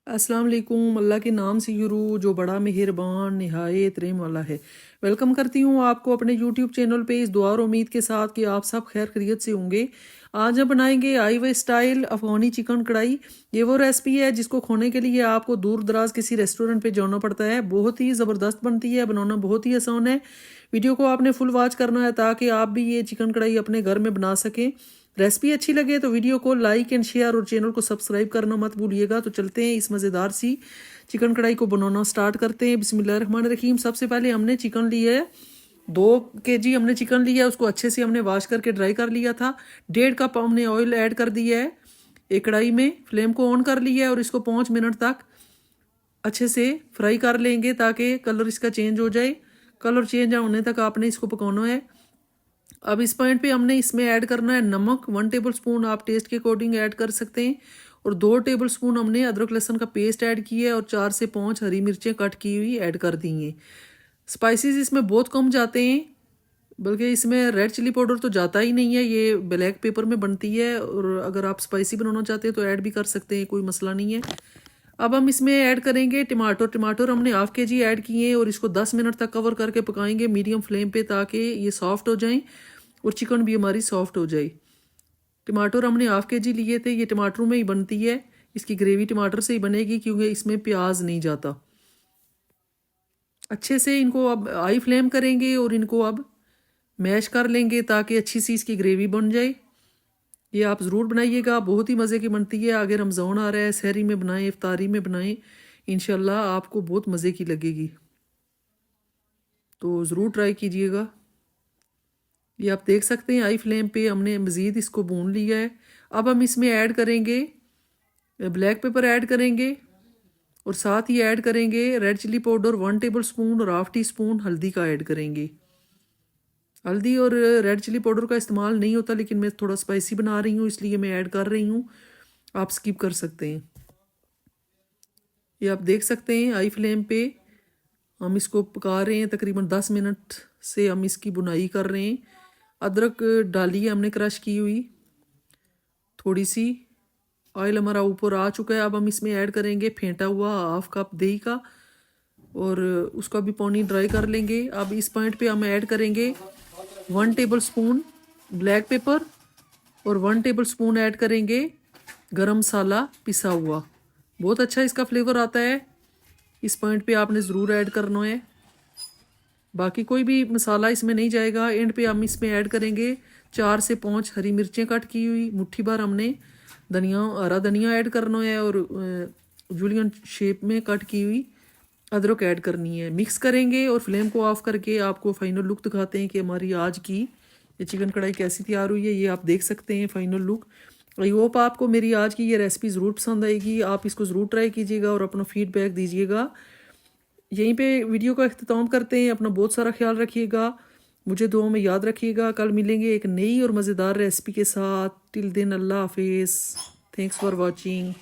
अस्सलाम वालेकुम। अल्लाह के नाम से शुरू जो बड़ा मेहरबान निहायत रहम वाला है। वेलकम करती हूँ आपको अपने यूट्यूब चैनल पे इस दुआ और उम्मीद के साथ कि आप सब खैर खैरियत से होंगे। आज हम बनाएंगे आई वे स्टाइल अफगानी चिकन कढ़ाई। ये वो रेसिपी है जिसको खोने के लिए आपको दूर दराज किसी रेस्टोरेंट पे जाना पड़ता है। बहुत ही ज़बरदस्त बनती है, बनाना बहुत ही आसान है। वीडियो को आपने फुल वॉच करना है ताकि आप भी ये चिकन कढ़ाई अपने घर में बना सकें। रेसिपी अच्छी लगे तो वीडियो को लाइक एंड शेयर और चैनल को सब्सक्राइब करना मत भूलिएगा। तो चलते हैं इस मज़ेदार सी चिकन कढ़ाई को बनाना स्टार्ट करते हैं। बिस्मिल्लाहिर्रहमानिर्रहीम। सबसे पहले हमने चिकन लिया है, 2 kg हमने चिकन लिया है। उसको अच्छे से हमने वॉश करके ड्राई कर लिया था। 1.5 कप हमने ऑयल ऐड कर दिया है एक कढ़ाई में। फ्लेम को ऑन कर लिया है और इसको 5 मिनट तक अच्छे से फ्राई कर लेंगे ताकि कलर इसका चेंज हो जाए। कलर चेंज होने तक आपने इसको पकाना है। अब इस पॉइंट पे हमने इसमें ऐड करना है नमक। 1 टेबल स्पून आप टेस्ट के अकॉर्डिंग ऐड कर सकते हैं। और 2 टेबल स्पून हमने अदरक लहसुन का पेस्ट ऐड किया है और 4 से 5 हरी मिर्चें कट की हुई ऐड कर दी हैं। स्पाइसेस इसमें बहुत कम जाते हैं, बल्कि इसमें रेड चिली पाउडर तो जाता ही नहीं है, ये ब्लैक पेपर में बनती है। और अगर आप स्पाइसी बनाना चाहते हैं तो ऐड भी कर सकते हैं, कोई मसला नहीं है। अब हम इसमें ऐड करेंगे टमाटर हमने हाफ kg ऐड किए हैं और इसको 10 मिनट तक कवर करके पकाएंगे मीडियम फ्लेम पे ताकि ये सॉफ्ट हो जाएं और चिकन भी हमारी सॉफ्ट हो जाए। टमाटर हमने हाफ kg लिए थे। ये टमाटरों में ही बनती है, इसकी ग्रेवी टमाटर से ही बनेगी क्योंकि इसमें प्याज नहीं जाता। अच्छे से इनको अब हाई फ्लेम करेंगे और इनको अब मैश कर लेंगे ताकि अच्छी सी इसकी ग्रेवी बन जाए। ये आप ज़रूर बनाइएगा, बहुत ही मज़े की बनती है। आगे रमज़ान आ रहा है, सहरी में बनाएं, इफ्तारी में बनाएं, इंशाल्लाह आपको बहुत मज़े की लगेगी। तो ज़रूर ट्राई कीजिएगा। ये आप देख सकते हैं हाई फ्लेम पे हमने मज़ीद इसको भून लिया है। अब हम इसमें ऐड करेंगे ब्लैक पेपर ऐड करेंगे और साथ ही ऐड करेंगे red chilli powder 1 tablespoon और हाफ टी स्पून हल्दी का ऐड करेंगे। हल्दी और रेड चिली पाउडर का इस्तेमाल नहीं होता, लेकिन मैं थोड़ा स्पाइसी बना रही हूँ इसलिए मैं ऐड कर रही हूँ, आप स्किप कर सकते हैं। ये आप देख सकते हैं हाई फ्लेम पे हम इसको पका रहे हैं। तकरीबन 10 मिनट से हम इसकी बुनाई कर रहे हैं। अदरक डाली है हमने क्रश की हुई थोड़ी सी। ऑयल हमारा ऊपर आ चुका है। अब हम इसमें ऐड करेंगे फेंटा हुआ हाफ कप दही का और उसका भी पानी ड्राई कर लेंगे। अब इस पॉइंट पे हम ऐड करेंगे 1 टेबल स्पून ब्लैक पेपर और 1 टेबल स्पून ऐड करेंगे गरम मसाला पिसा हुआ। बहुत अच्छा इसका फ्लेवर आता है। इस पॉइंट पे आपने ज़रूर ऐड करना है, बाकी कोई भी मसाला इसमें नहीं जाएगा। एंड पे हम इसमें ऐड करेंगे 4 से 5 हरी मिर्चें कट की हुई। मुट्ठी भर हमने हरा धनिया ऐड करना है और जूलियन शेप में कट की हुई अदरक ऐड करनी है। मिक्स करेंगे और फ्लेम को ऑफ करके आपको फाइनल लुक दिखाते हैं कि हमारी आज की ये चिकन कढ़ाई कैसी तैयार हुई है। ये आप देख सकते हैं फाइनल लुक। आई होप आपको मेरी आज की ये रेसिपी ज़रूर पसंद आएगी। आप इसको ज़रूर ट्राई कीजिएगा और अपना फीडबैक दीजिएगा। यहीं पे वीडियो का अख्ताम करते हैं। अपना बहुत सारा ख्याल रखिएगा, मुझे दुआ में याद रखिएगा। कल मिलेंगे एक नई और मज़ेदार रेसिपी के साथ। टिल दिन अल्लाह हाफिज़। Thanks for watching.